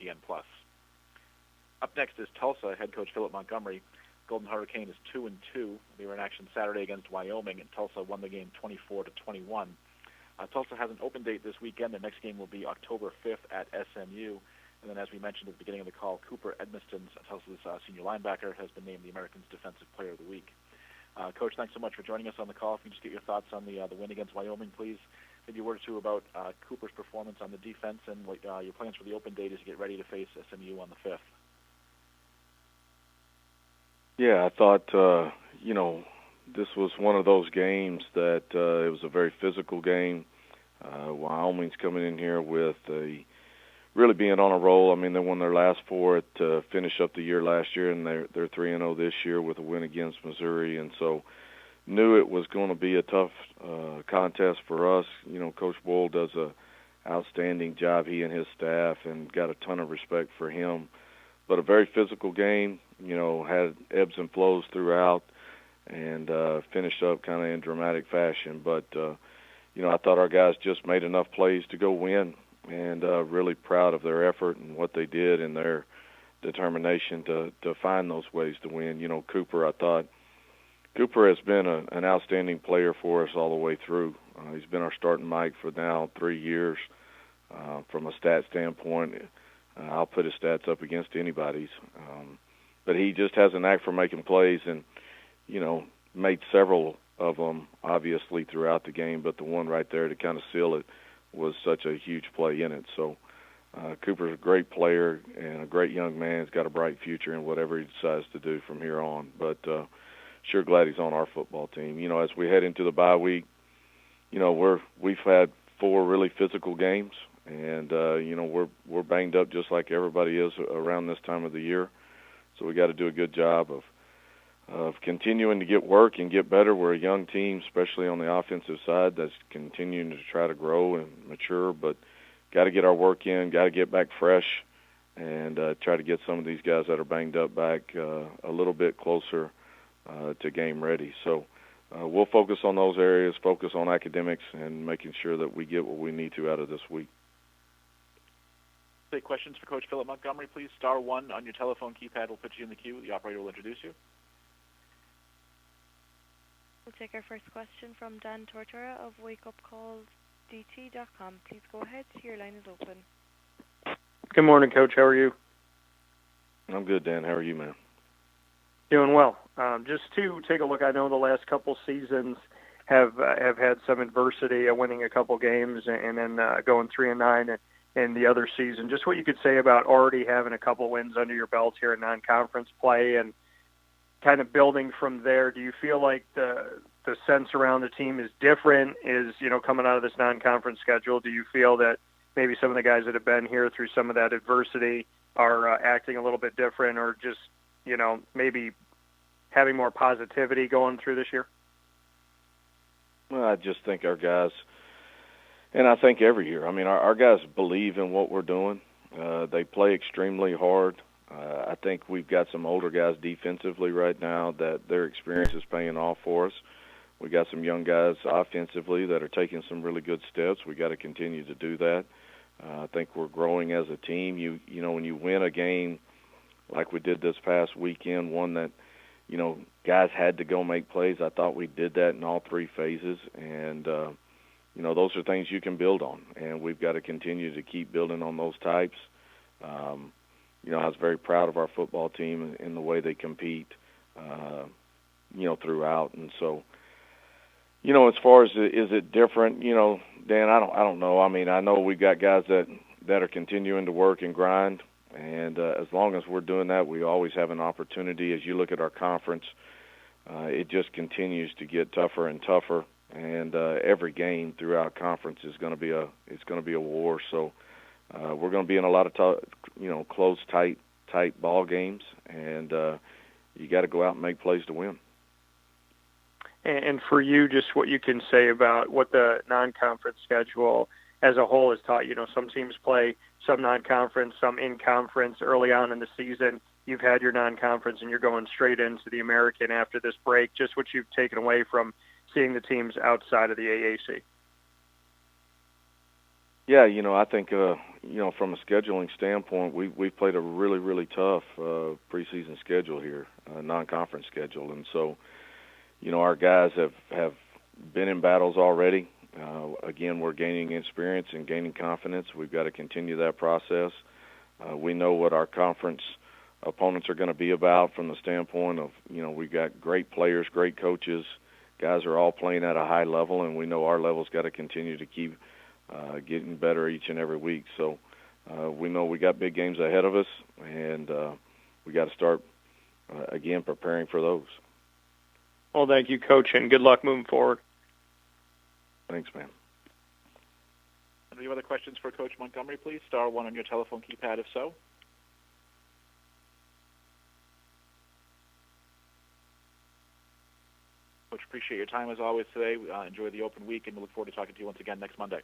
ESPN+. Up next is Tulsa. Head coach Philip Montgomery. Golden Hurricane is 2-2. They were in action Saturday against Wyoming, and Tulsa won the game 24-21. Tulsa has an open date this weekend. Their next game will be October 5th at SMU. And then, as we mentioned at the beginning of the call, Cooper Edmiston, Tulsa's senior linebacker, has been named the American's Defensive Player of the Week. Coach, thanks so much for joining us on the call. If you can just get your thoughts on the win against Wyoming, please. Maybe a word or two about Cooper's performance on the defense and what your plans for the open date as you get ready to face SMU on the 5th. Yeah, I thought, this was one of those games that it was a very physical game. Wyoming's coming in here with really being on a roll. I mean, they won their last four to finish up the year last year, and they're 3-0 this year with a win against Missouri, and so knew it was going to be a tough contest for us. Coach Boyle does a outstanding job, he and his staff, and got a ton of respect for him. But a very physical game, had ebbs and flows throughout, and finished up kind of in dramatic fashion. But, I thought our guys just made enough plays to go win, and really proud of their effort and what they did and their determination to find those ways to win. Cooper, I thought, Cooper has been an outstanding player for us all the way through. He's been our starting Mike for now 3 years. From a stat standpoint, I'll put his stats up against anybody's. But he just has an knack for making plays and, made several of them, obviously, throughout the game. But the one right there to kind of seal it was such a huge play in it. So Cooper's a great player and a great young man. He's got a bright future in whatever he decides to do from here on. But sure glad he's on our football team. As we head into the bye week, we've had 4 really physical games. And, we're banged up just like everybody is around this time of the year. So we got to do a good job of continuing to get work and get better. We're a young team, especially on the offensive side, that's continuing to try to grow and mature. But got to get our work in, got to get back fresh, and try to get some of these guys that are banged up back a little bit closer to game ready. So we'll focus on those areas, focus on academics, and making sure that we get what we need to out of this week. Take questions for Coach Philip Montgomery, please. Star 1 on your telephone keypad will put you in the queue. The operator will introduce you. We'll take our first question from Dan Tortora of WakeUpCallsDT.com. Please go ahead. Your line is open. Good morning, Coach. How are you? I'm good, Dan. How are you, man? Doing well. Just to take a look, I know the last couple seasons have had some adversity, winning a couple games and then going 3-9 in the other season. Just what you could say about already having a couple wins under your belt here in non-conference play and kind of building from there. Do you feel like the sense around the team is different, coming out of this non-conference schedule? Do you feel that maybe some of the guys that have been here through some of that adversity are acting a little bit different, or just, maybe having more positivity going through this year? Well, I just think our guys, and I think every year, our guys believe in what we're doing. They play extremely hard. I think we've got some older guys defensively right now that their experience is paying off for us. We got some young guys offensively that are taking some really good steps. We got to continue to do that. I think we're growing as a team. When you win a game like we did this past weekend, one that, guys had to go make plays, I thought we did that in all 3 phases. And, those are things you can build on. And we've got to continue to keep building on those types. I was very proud of our football team in the way they compete, throughout. And so, as far as is it different, Dan, I don't know. I know we've got guys that are continuing to work and grind, and as long as we're doing that, we always have an opportunity. As you look at our conference, it just continues to get tougher and tougher, and every game throughout conference is going to be a war. So we're going to be in a lot of close, tight ball games, and you got to go out and make plays to win. And for you, just what you can say about what the non-conference schedule as a whole has taught you. Some teams play some non-conference, some in-conference early on in the season. You've had your non-conference, and you're going straight into the American after this break. Just what you've taken away from seeing the teams outside of the AAC. Yeah, I think, from a scheduling standpoint, we played a really, really tough preseason schedule here, non-conference schedule. And so, our guys have been in battles already. Again, we're gaining experience and gaining confidence. We've got to continue that process. We know what our conference opponents are going to be about from the standpoint of, we've got great players, great coaches. Guys are all playing at a high level, and we know our level's got to continue to keep getting better each and every week. So we know we got big games ahead of us, and we got to start, again, preparing for those. Well, thank you, Coach, and good luck moving forward. Thanks, man. Any other questions for Coach Montgomery, please? Star 1 on your telephone keypad if so. Coach, appreciate your time as always today. Enjoy the open week, and we look forward to talking to you once again next Monday.